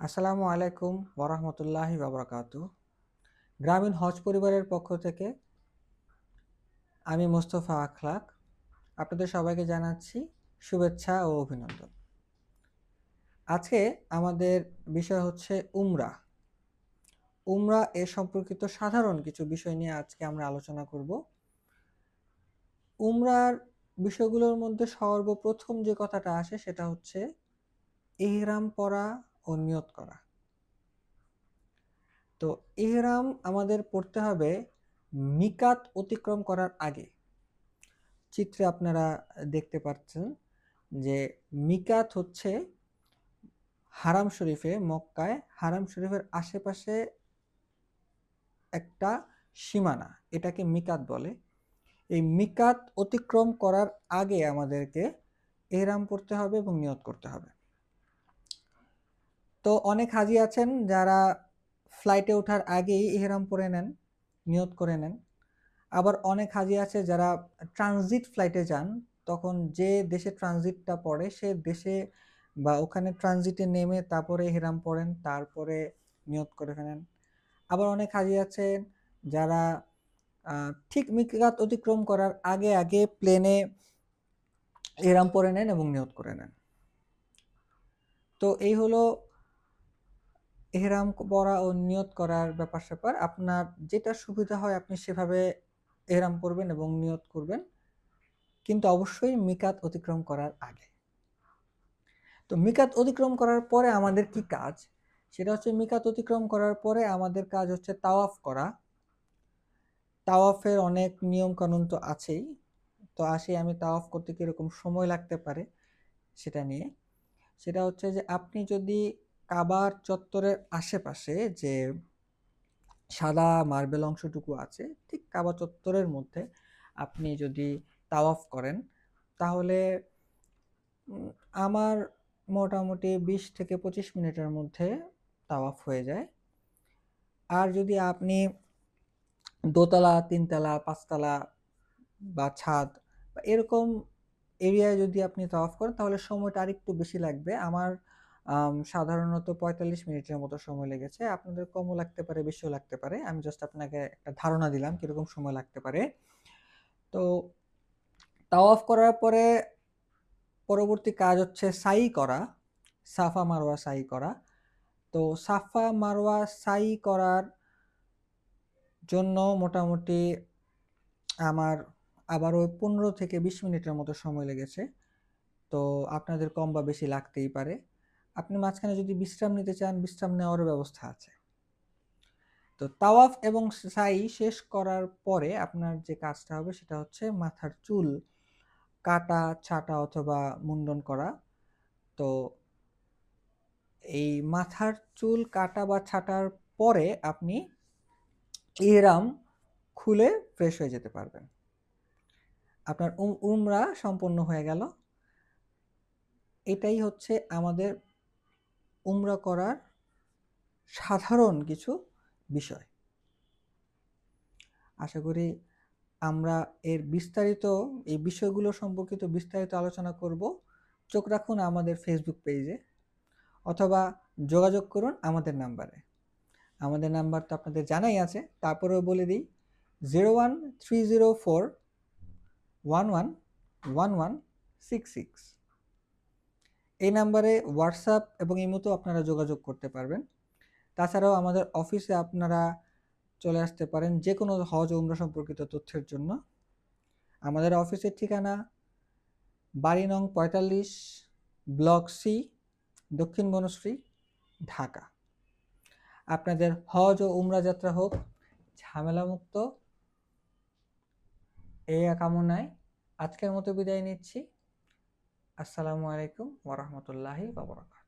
আসসালামু আলাইকুম ওরহমতুল্লাহি বাবরাকাতু। গ্রামীণ হজ পরিবারের পক্ষ থেকে আমি মোস্তফা আখলাক আপনাদের সবাইকে জানাচ্ছি শুভেচ্ছা ও অভিনন্দন। আজকে আমাদের বিষয় হচ্ছে উমরা। উমরা এ সম্পর্কিত সাধারণ কিছু বিষয় নিয়ে আজকে আমরা আলোচনা করব। উমরার বিষয়গুলোর মধ্যে সর্বপ্রথম যে কথাটা আসে সেটা হচ্ছে ইহরাম পরা ও নিয়ত করা। তো ইহরাম আমাদের পড়তে হবে মিকাত অতিক্রম করার আগে। চিত্রে আপনারা দেখতে পাচ্ছেন যে মিকাত হচ্ছে হারাম শরীফে, মক্কায় হারাম শরীফের আশেপাশে একটা সীমানা, এটাকে মিকাত বলে। এই মিকাত অতিক্রম করার আগে আমাদেরকে ইহরাম পড়তে হবে এবং নিয়ত করতে হবে। তো অনেক হাজি আছেন যারা ফ্লাইটে ওঠার আগেই ইহরাম পরে নেন, নিয়ত করে নেন। আবার অনেক হাজি আছে যারা ট্রানজিট ফ্লাইটে যান, তখন যে দেশে ট্রানজিটটা পড়ে সে দেশে বা ওখানে ট্রানজিটে নেমে তারপরে ইহরাম পড়েন, তারপরে নিয়ত করে ফেলেন। আবার অনেক হাজি আছেন যারা ঠিক মিকাত অতিক্রম করার আগে আগে প্লেনে ইহরাম পরে নেন এবং নিয়ত করে নেন। তো এই হলো ইহরাম পরা ও নিয়ত করার ব্যাপার স্যাপার। আপনার যেটা সুবিধা হয় আপনি সেভাবে ইহরাম পরবেন এবং নিয়ত করবেন, কিন্তু অবশ্যই মিকাত অতিক্রম করার আগে। তো মিকাত অতিক্রম করার পরে আমাদের কি কাজ, সেটা হচ্ছে মিকাত অতিক্রম করার পরে আমাদের কাজ হচ্ছে তাওয়াফ করা। তাওয়াফের অনেক নিয়ম কানুন তো আছেই, তো আসি আমি তাওয়াফ করতে কীরকম সময় লাগতে পারে সেটা নিয়ে। সেটা হচ্ছে যে আপনি যদি কাবার চত্বরের আশেপাশে যে সাদা মার্বেল অংশটুকু আছে, ঠিক কাবা চত্বরের মধ্যে আপনি যদি তাওয়াফ করেন তাহলে আমার মোটামুটি 20 থেকে 25 মিনিটের মধ্যে তাওয়াফ হয়ে যায়। আর যদি আপনি দোতলা, তিনতলা, পাঁচতলা বা ছাদ বা এরকম এরিয়ায় যদি আপনি তাওয়াফ করেন তাহলে সময়টা আরেকটু বেশি লাগবে। আমার সাধারণত 45 মিনিটের মতো সময় লেগেছে। আপনাদের কমও লাগতে পারে, বেশিও লাগতে পারে। আমি জাস্ট আপনাকে একটা ধারণা দিলাম কীরকম সময় লাগতে পারে। তো তাওয়াফ করার পরে পরবর্তী কাজ হচ্ছে সাই করা, সাফা মারওয়া সাই করা। তো সাফা মারওয়া সাই করার জন্য মোটামুটি আমার আবারও 15 থেকে 20 মিনিটের মতো সময় লেগেছে। তো আপনাদের কম বা বেশি লাগতেই পারে। আপনি মাঝখানে যদি বিশ্রাম নিতে চান, বিশ্রাম নেওয়ারও ব্যবস্থা আছে। তো তাওয়াফ এবং সাই শেষ করার পরে আপনার যে কাজটা হবে সেটা হচ্ছে মাথার চুল কাটা, ছাঁটা অথবা মুন্ডন করা। তো এই মাথার চুল কাটা বা ছাঁটার পরে আপনি ইহরাম খুলে ফ্রেশ হয়ে যেতে পারবেন। আপনার উমরা সম্পন্ন হয়ে গেল। এটাই হচ্ছে আমাদের উমরা করার সাধারণ কিছু বিষয়। আশা করি আমরা এর বিস্তারিত এই বিষয়গুলো সম্পর্কিত বিস্তারিত আলোচনা করব। চোখ রাখুন আমাদের ফেসবুক পেজে অথবা যোগাযোগ করুন আমাদের নাম্বারে। আমাদের নাম্বার তো আপনাদের জানাই আছে, তারপরেও বলে দিই 013041111166। এই নাম্বারে হোয়াটসঅ্যাপ এবং ইমোতেও আপনারা যোগাযোগ করতে পারবেন। তাছাড়াও আমাদের অফিসে আপনারা চলে আসতে পারেন যে কোনো হজ ও উমরা সম্পর্কিত তথ্যের জন্য। আমাদের অফিসের ঠিকানা বাড়ি নং 45, ব্লক সি, দক্ষিণ বনশ্রী, ঢাকা। আপনাদের হজ ও উমরা যাত্রা হোক ঝামেলামুক্ত, এই কামনায় আজকের মতো বিদায় নিচ্ছি। আসসালামু আলাইকুম ওয়া রাহমাতুল্লাহি ওয়া বারাকাতুহু।